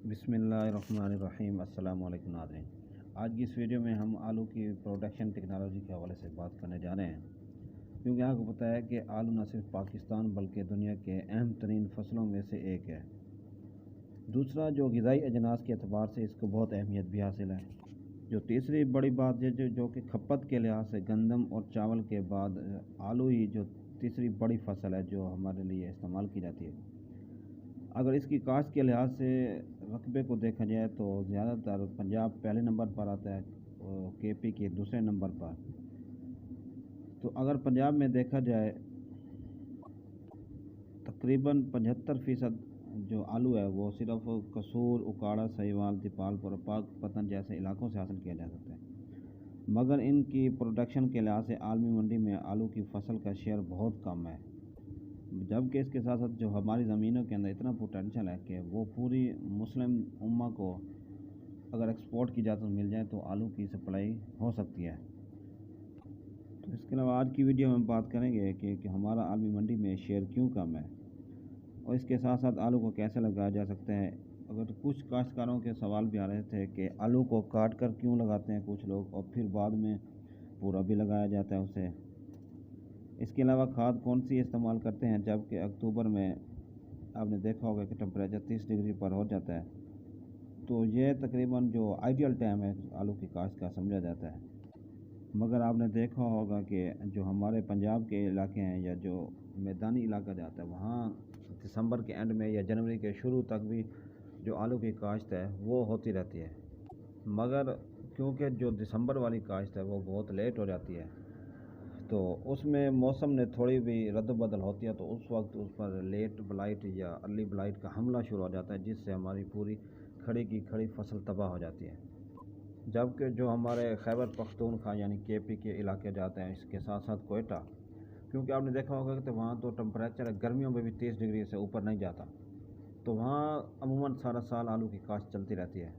بسم اللہ الرحمن الرحیم۔ السلام علیکم ناظرین، آج کی اس ویڈیو میں ہم آلو کی پروڈکشن ٹیکنالوجی کے حوالے سے بات کرنے جا رہے ہیں، کیونکہ آپ کو پتہ ہے کہ آلو نہ صرف پاکستان بلکہ دنیا کے اہم ترین فصلوں میں سے ایک ہے۔ دوسرا، جو غذائی اجناس کے اعتبار سے اس کو بہت اہمیت بھی حاصل ہے۔ جو تیسری بڑی بات ہے جو کہ کھپت کے لحاظ سے گندم اور چاول کے بعد آلو ہی جو تیسری بڑی فصل ہے جو ہمارے لیے استعمال کی جاتی ہے۔ اگر اس کی کاشت کے لحاظ سے رقبے کو دیکھا جائے تو زیادہ تر پنجاب پہلے نمبر پر آتا ہے اور کے پی کے دوسرے نمبر پر۔ تو اگر پنجاب میں دیکھا جائے تقریباً 75% جو آلو ہے وہ صرف قصور، اکاڑا، سہیوال، دیپال پور، پاک پتن جیسے علاقوں سے حاصل کیا جا سکتا ہے، مگر ان کی پروڈکشن کے لحاظ سے عالمی منڈی میں آلو کی فصل کا شیئر بہت کم ہے، جبکہ اس کے ساتھ ساتھ جو ہماری زمینوں کے اندر اتنا پوٹینشل ہے کہ وہ پوری مسلم امہ کو اگر ایکسپورٹ کی اجازت مل جائے تو آلو کی سپلائی ہو سکتی ہے۔ تو اس کے علاوہ آج کی ویڈیو میں بات کریں گے کہ ہمارا عالمی منڈی میں شیئر کیوں کم ہے، اور اس کے ساتھ ساتھ آلو کو کیسے لگایا جا سکتا ہے۔ اگر کچھ کاشتکاروں کے سوال بھی آ رہے تھے کہ آلو کو کاٹ کر کیوں لگاتے ہیں کچھ لوگ، اور پھر بعد میں پورا بھی لگایا جاتا ہے اسے۔ اس کے علاوہ کھاد کون سی استعمال کرتے ہیں، جبکہ اکتوبر میں آپ نے دیکھا ہوگا کہ ٹمپریچر 30 ڈگری پر ہو جاتا ہے، تو یہ تقریباً جو آئیڈیل ٹائم ہے آلو کی کاشت کا سمجھا جاتا ہے، مگر آپ نے دیکھا ہوگا کہ جو ہمارے پنجاب کے علاقے ہیں یا جو میدانی علاقہ جاتا ہے وہاں دسمبر کے اینڈ میں یا جنوری کے شروع تک بھی جو آلو کی کاشت ہے وہ ہوتی رہتی ہے، مگر کیونکہ جو دسمبر والی کاشت ہے وہ بہت لیٹ ہو جاتی ہے تو اس میں موسم نے تھوڑی بھی رد و بدل ہوتی ہے، تو اس وقت اس پر لیٹ بلائٹ یا ارلی بلائٹ کا حملہ شروع ہو جاتا ہے، جس سے ہماری پوری کھڑی کی کھڑی فصل تباہ ہو جاتی ہے۔ جبکہ جو ہمارے خیبر پختونخوا یعنی کے پی کے علاقے جاتے ہیں، اس کے ساتھ ساتھ کوئٹہ، کیونکہ آپ نے دیکھا ہوگا کہ وہاں تو ٹمپریچر گرمیوں میں بھی 30 ڈگری سے اوپر نہیں جاتا، تو وہاں عموماً سارا سال آلو کی کاشت چلتی رہتی ہے،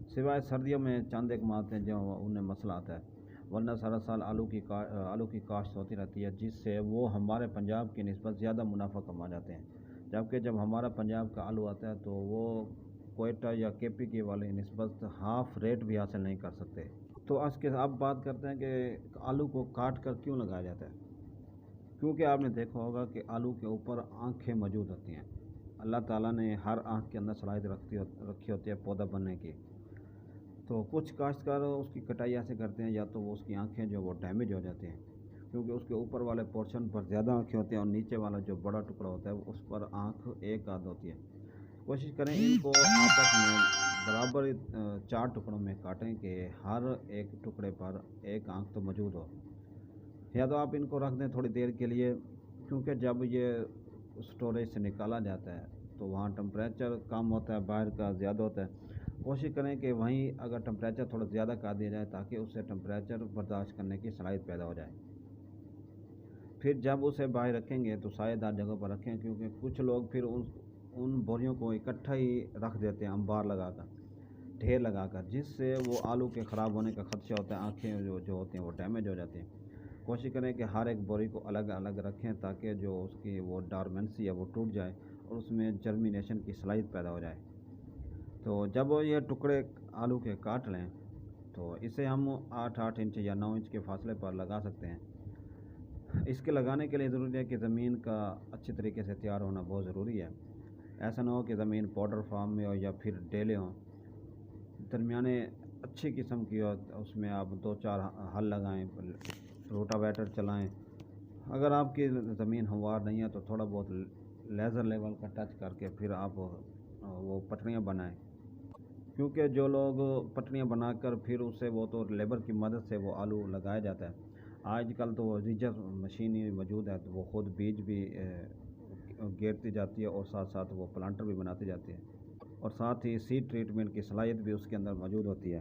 سوائے سردیوں میں چند ایک ماہ ہیں جو انہیں مسئلہ آتا ہے، ورنہ سارا سال آلو کی کاشت ہوتی رہتی ہے، جس سے وہ ہمارے پنجاب کی نسبت زیادہ منافع کما جاتے ہیں، جبکہ جب ہمارا پنجاب کا آلو آتا ہے تو وہ کوئٹہ یا کے پی کے والے نسبت ہاف ریٹ بھی حاصل نہیں کر سکتے۔ تو آج کے آپ بات کرتے ہیں کہ آلو کو کاٹ کر کیوں لگایا جاتا ہے، کیونکہ آپ نے دیکھا ہوگا کہ آلو کے اوپر آنکھیں موجود ہوتی ہیں، اللہ تعالیٰ نے ہر آنکھ کے اندر صلاحیت رکھی ہوتی ہے پودا بننے کی، تو کچھ کاشتکار اس کی کٹائی ایسے کرتے ہیں یا تو وہ اس کی آنکھیں جو وہ ڈیمیج ہو جاتی ہیں، کیونکہ اس کے اوپر والے پورشن پر زیادہ آنکھیں ہوتی ہیں اور نیچے والا جو بڑا ٹکڑا ہوتا ہے اس پر آنکھ ایک آدھ ہوتی ہے۔ کوشش کریں ان کو آپس میں برابر 4 ٹکڑوں میں کاٹیں کہ ہر ایک ٹکڑے پر ایک آنکھ تو موجود ہو، یا تو آپ ان کو رکھ دیں تھوڑی دیر کے لیے، کیونکہ جب یہ اسٹوریج سے نکالا جاتا ہے تو وہاں ٹمپریچر کم ہوتا ہے، باہر کا زیادہ ہوتا ہے، کوشش کریں کہ وہیں اگر ٹمپریچر تھوڑا زیادہ کر دیا جائے تاکہ اس سے ٹمپریچر برداشت کرنے کی صلاحیت پیدا ہو جائے۔ پھر جب اسے باہر رکھیں گے تو سائے دار جگہ پر رکھیں، کیونکہ کچھ لوگ پھر ان بوریوں کو اکٹھا ہی رکھ دیتے ہیں انبار لگا کر، ڈھیر لگا کر، جس سے وہ آلو کے خراب ہونے کا خدشہ ہوتا ہے، آنکھیں جو ہوتی ہیں وہ ڈیمیج ہو جاتی ہیں۔ کوشش کریں کہ ہر ایک بوری کو الگ الگ رکھیں تاکہ جو اس کی وہ ڈارمنسی ہے وہ ٹوٹ جائے اور اس میں جرمینیشن کی صلاحیت پیدا ہو جائے۔ تو جب وہ یہ ٹکڑے آلو کے کاٹ لیں تو اسے ہم 8 انچ یا 9 انچ کے فاصلے پر لگا سکتے ہیں۔ اس کے لگانے کے لیے ضروری ہے کہ زمین کا اچھی طریقے سے تیار ہونا بہت ضروری ہے، ایسا نہ ہو کہ زمین پاؤڈر فارم میں ہو یا پھر ڈیلے ہوں، درمیانے اچھی قسم کی ہو، اس میں آپ 2-4 ہل لگائیں، روٹا ویٹر چلائیں۔ اگر آپ کی زمین ہموار نہیں ہے تو تھوڑا بہت لیزر لیول کا ٹچ کر کے پھر آپ وہ پٹڑیاں بنائیں، کیونکہ جو لوگ پٹڑیاں بنا کر پھر اسے وہ تو لیبر کی مدد سے وہ آلو لگایا جاتا ہے، آج کل تو وہ ریجر مشین موجود ہے تو وہ خود بیج بھی گیرتی جاتی ہے اور ساتھ ساتھ وہ پلانٹر بھی بناتی جاتی ہے، اور ساتھ ہی سیڈ ٹریٹمنٹ کی صلاحیت بھی اس کے اندر موجود ہوتی ہے۔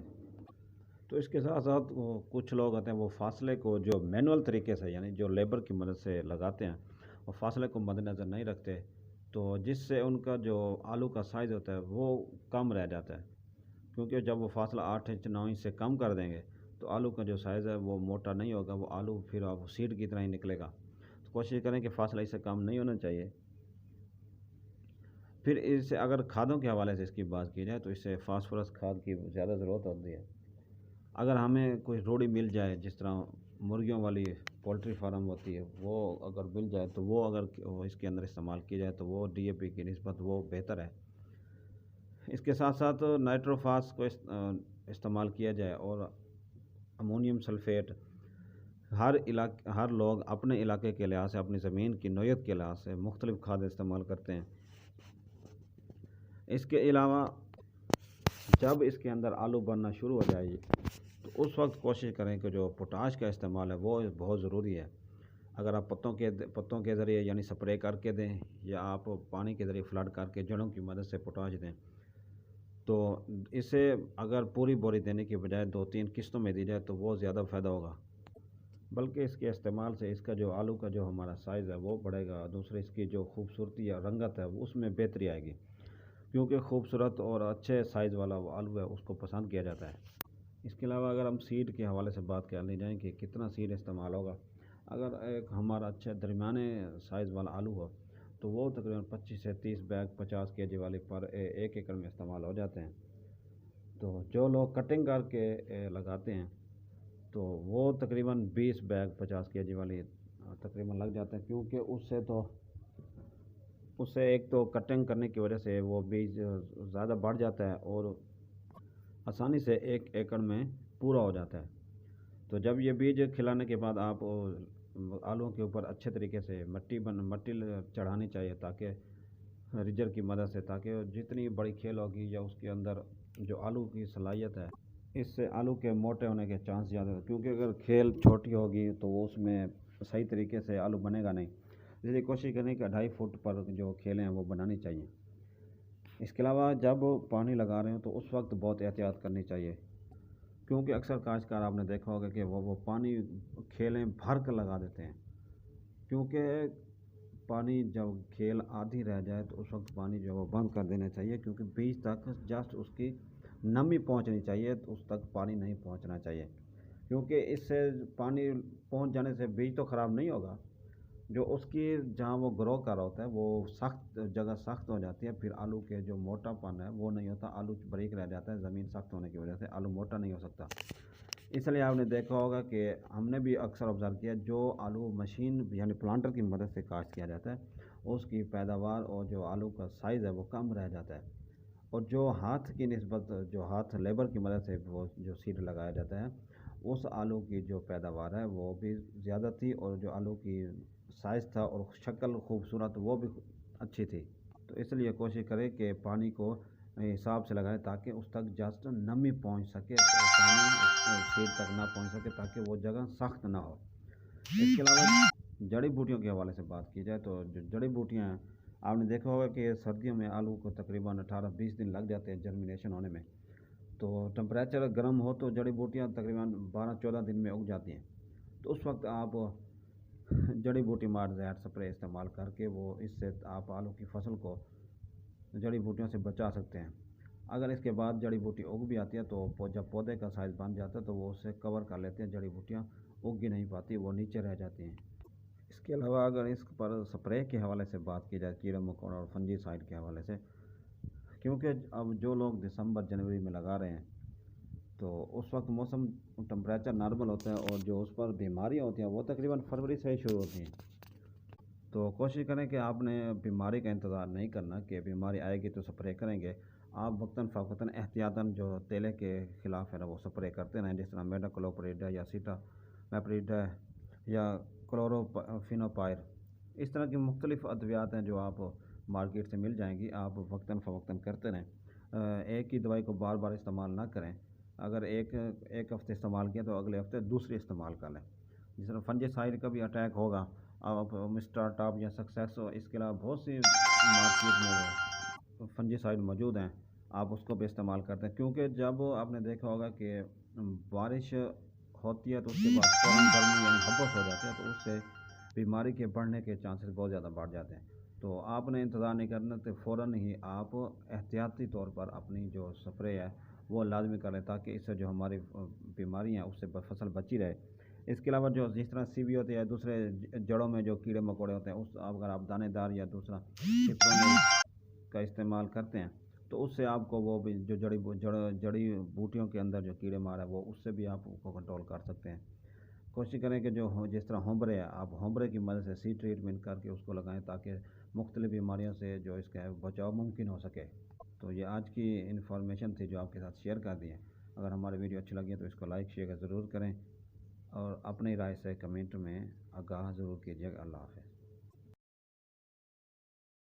تو اس کے ساتھ ساتھ وہ کچھ لوگ ہوتے ہیں وہ فاصلے کو جو مینول طریقے سے یعنی جو لیبر کی مدد سے لگاتے ہیں وہ فاصلے کو مد نظر نہیں رکھتے، تو جس سے ان کا جو آلو کا سائز ہوتا ہے وہ کم رہ جاتا ہے، کیونکہ جب وہ فاصلہ 8 انچ 9 انچ سے کم کر دیں گے تو آلو کا جو سائز ہے وہ موٹا نہیں ہوگا، وہ آلو پھر آپ سیڈ کی طرح ہی نکلے گا، تو کوشش کریں کہ فاصلہ اس سے کم نہیں ہونا چاہیے۔ پھر اس سے اگر کھادوں کے حوالے سے اس کی بات کی جائے تو اس سے فاسفورس کھاد کی زیادہ ضرورت ہوتی ہے۔ اگر ہمیں کوئی روڑی مل جائے، جس طرح مرغیوں والی پولٹری فارم ہوتی ہے، وہ اگر مل جائے تو وہ اگر اس کے اندر استعمال کی جائے تو وہ ڈی اے پی کی نسبت وہ بہتر ہے۔ اس کے ساتھ ساتھ نائٹروفاس کو استعمال کیا جائے، اور امونیم سلفیٹ ہر لوگ اپنے علاقے کے لحاظ سے، اپنی زمین کی نوعیت کے لحاظ سے مختلف کھاد استعمال کرتے ہیں۔ اس کے علاوہ جب اس کے اندر آلو بننا شروع ہو جائے تو اس وقت کوشش کریں کہ جو پوٹاش کا استعمال ہے وہ بہت ضروری ہے۔ اگر آپ پتوں کے ذریعے یعنی سپرے کر کے دیں، یا آپ پانی کے ذریعے فلڈ کر کے جڑوں کی مدد سے پوٹاش دیں، تو اسے اگر پوری بوری دینے کی بجائے 2-3 قسطوں میں دی جائے تو وہ زیادہ فائدہ ہوگا، بلکہ اس کے استعمال سے اس کا جو آلو کا جو ہمارا سائز ہے وہ بڑھے گا۔ دوسرے اس کی جو خوبصورتی یا رنگت ہے اس میں بہتری آئے گی، کیونکہ خوبصورت اور اچھے سائز والا وہ آلو ہے اس کو پسند کیا جاتا ہے۔ اس کے علاوہ اگر ہم سیڈ کے حوالے سے بات کر لی جائیں کہ کتنا سیڈ استعمال ہوگا، اگر ایک ہمارا اچھا درمیانے سائز والا آلو ہو تو وہ تقریباً 25 سے 30 بیگ 50 کے جی والی پر 1 ایکڑ میں استعمال ہو جاتے ہیں۔ تو جو لوگ کٹنگ کر کے لگاتے ہیں تو وہ تقریباً 20 بیگ 50 کے جی والی تقریباً لگ جاتے ہیں، کیونکہ اس سے ایک تو کٹنگ کرنے کی وجہ سے وہ بیج زیادہ بڑھ جاتا ہے اور آسانی سے 1 ایکڑ میں پورا ہو جاتا ہے۔ تو جب یہ بیج کھلانے کے بعد آپ آلووں کے اوپر اچھے طریقے سے مٹی چڑھانی چاہیے، تاکہ ریجر کی مدد سے، تاکہ جتنی بڑی کھیل ہوگی یا اس کے اندر جو آلو کی صلاحیت ہے، اس سے آلو کے موٹے ہونے کے چانس زیادہ ہے، کیونکہ اگر کھیل چھوٹی ہوگی تو وہ اس میں صحیح طریقے سے آلو بنے گا نہیں۔ اس لیے کوشش کریں کہ 2.5 فٹ پر جو کھیلیں ہیں وہ بنانی چاہیے۔ اس کے علاوہ جب پانی لگا رہے ہوں تو اس وقت بہت احتیاط کرنی چاہیے، کیونکہ اکثر کاشتکار آپ نے دیکھا ہوگا کہ وہ پانی کھیلیں بھر کر لگا دیتے ہیں، کیونکہ پانی جب کھیل آدھی رہ جائے تو اس وقت پانی جو وہ بند کر دینا چاہیے، کیونکہ بیج تک جسٹ اس کی نمی پہنچنی چاہیے، تو اس تک پانی نہیں پہنچنا چاہیے، کیونکہ اس سے پانی پہنچ جانے سے بیج تو خراب نہیں ہوگا، جو اس کی جہاں وہ گرو کر رہا ہوتا ہے وہ جگہ سخت ہو جاتی ہے، پھر آلو کے جو موٹا پن ہے وہ نہیں ہوتا، آلو باریک رہ جاتا ہے، زمین سخت ہونے کی وجہ سے آلو موٹا نہیں ہو سکتا۔ اس لیے آپ نے دیکھا ہوگا کہ ہم نے بھی اکثر آبزرو کیا، جو آلو مشین یعنی پلانٹر کی مدد سے کاشت کیا جاتا ہے اس کی پیداوار اور جو آلو کا سائز ہے وہ کم رہ جاتا ہے، اور جو ہاتھ کی نسبت جو ہاتھ لیبر کی مدد سے وہ جو سیڈ لگایا جاتا ہے اس آلو کی جو پیداوار ہے وہ بھی زیادہ تھی، اور جو آلو کی سائز تھا اور شکل خوبصورت وہ بھی اچھی تھی۔ تو اس لیے کوشش کریں کہ پانی کو حساب سے لگائیں، تاکہ اس تک جسٹ نمی پہنچ سکے، پانی سیڈ تک نہ پہنچ سکے، تاکہ وہ جگہ سخت نہ ہو۔ اس کے علاوہ جڑی بوٹیوں کے حوالے سے بات کی جائے تو جو جڑی بوٹیاں ہیں، آپ نے دیکھا ہوگا کہ سردیوں میں آلو کو تقریباً 18-20 دن لگ جاتے ہیں جرمینیشن ہونے میں، تو ٹمپریچر گرم ہو تو جڑی بوٹیاں تقریباً 12-14 دن میں اگ جاتی ہیں۔ تو اس وقت آپ جڑی بوٹی مار زہر سپرے استعمال کر کے وہ اس سے آپ آلو کی فصل کو جڑی بوٹیوں سے بچا سکتے ہیں۔ اگر اس کے بعد جڑی بوٹی اگ بھی آتی ہے تو جب پودے کا سائز بن جاتا ہے تو وہ اسے کور کر لیتے ہیں، جڑی بوٹیاں اگ ہی نہیں پاتی، وہ نیچے رہ جاتی ہیں۔ اس کے علاوہ اگر اس پر سپرے کے حوالے سے بات کی جائے، کیڑے مکوڑے اور فنجی سائڈ کے حوالے سے، کیونکہ اب جو لوگ دسمبر جنوری میں لگا رہے ہیں تو اس وقت موسم ٹمپریچر نارمل ہوتا ہے، اور جو اس پر بیماریاں ہوتی ہیں وہ تقریباً فروری سے ہی شروع ہوتی ہیں۔ تو کوشش کریں کہ آپ نے بیماری کا انتظار نہیں کرنا کہ بیماری آئے گی تو سپرے کریں گے، آپ وقتاً فوقتاً احتیاطاً جو تیلے کے خلاف ہے وہ سپرے کرتے رہیں، جس طرح میڈاکلوپریڈ ہے یا سیٹا میپریڈ ہے یا کلوروفینوپائر، اس طرح کی مختلف ادویات ہیں جو آپ مارکیٹ سے مل جائیں گی، آپ وقتاً فوقتاً کرتے رہیں۔ ایک ہی دوائی کو بار بار استعمال نہ کریں، اگر ایک ہفتے استعمال کیا تو اگلے ہفتے دوسری استعمال کر لیں۔ جس طرح فنجی سائڈ کا بھی اٹیک ہوگا، آپ مسٹر ٹاپ یا سکسیس ہو، اس کے علاوہ بہت سی مارکیٹ میں فنجی سائڈ موجود ہیں، آپ اس کو بھی استعمال کرتے ہیں، کیونکہ جب آپ نے دیکھا ہوگا کہ بارش ہوتی ہے تو اس کے بعد فوراً گرمی یعنی ہبس ہو جاتی ہے، تو اس سے بیماری کے بڑھنے کے چانسز بہت زیادہ بڑھ جاتے ہیں۔ تو آپ نے انتظار نہیں کرنا، تو فوراً ہی آپ احتیاطی طور پر اپنی جو سپرے ہے وہ لازمی کر لیں، تاکہ اس سے جو ہماری بیماریاں ہیں اس سے فصل بچی رہے۔ اس کے علاوہ جو جس طرح سی بی ہوتی ہے، دوسرے جڑوں میں جو کیڑے مکوڑے ہوتے ہیں، اس اگر آپ دانے دار یا دوسرا کا استعمال کرتے ہیں تو اس سے آپ کو وہ بھی جو جڑی بوٹیوں کے اندر جو کیڑے مار ہے وہ اس سے بھی آپ کو کنٹرول کر سکتے ہیں۔ کوشش کریں کہ جس طرح ہومبرے ہے آپ ہومبرے کی مدد سے سی ٹریٹمنٹ کر کے اس کو لگائیں تاکہ مختلف بیماریوں سے جو اس کا بچاؤ ممکن ہو سکے۔ تو یہ آج کی انفارمیشن تھی جو آپ کے ساتھ شیئر کر دی ہے۔ اگر ہماری ویڈیو اچھی لگی ہے تو اس کو لائک شیئر ضرور کریں اور اپنی رائے سے کمنٹ میں آگاہ ضرور کیجیے گا۔ اللہ حافظ۔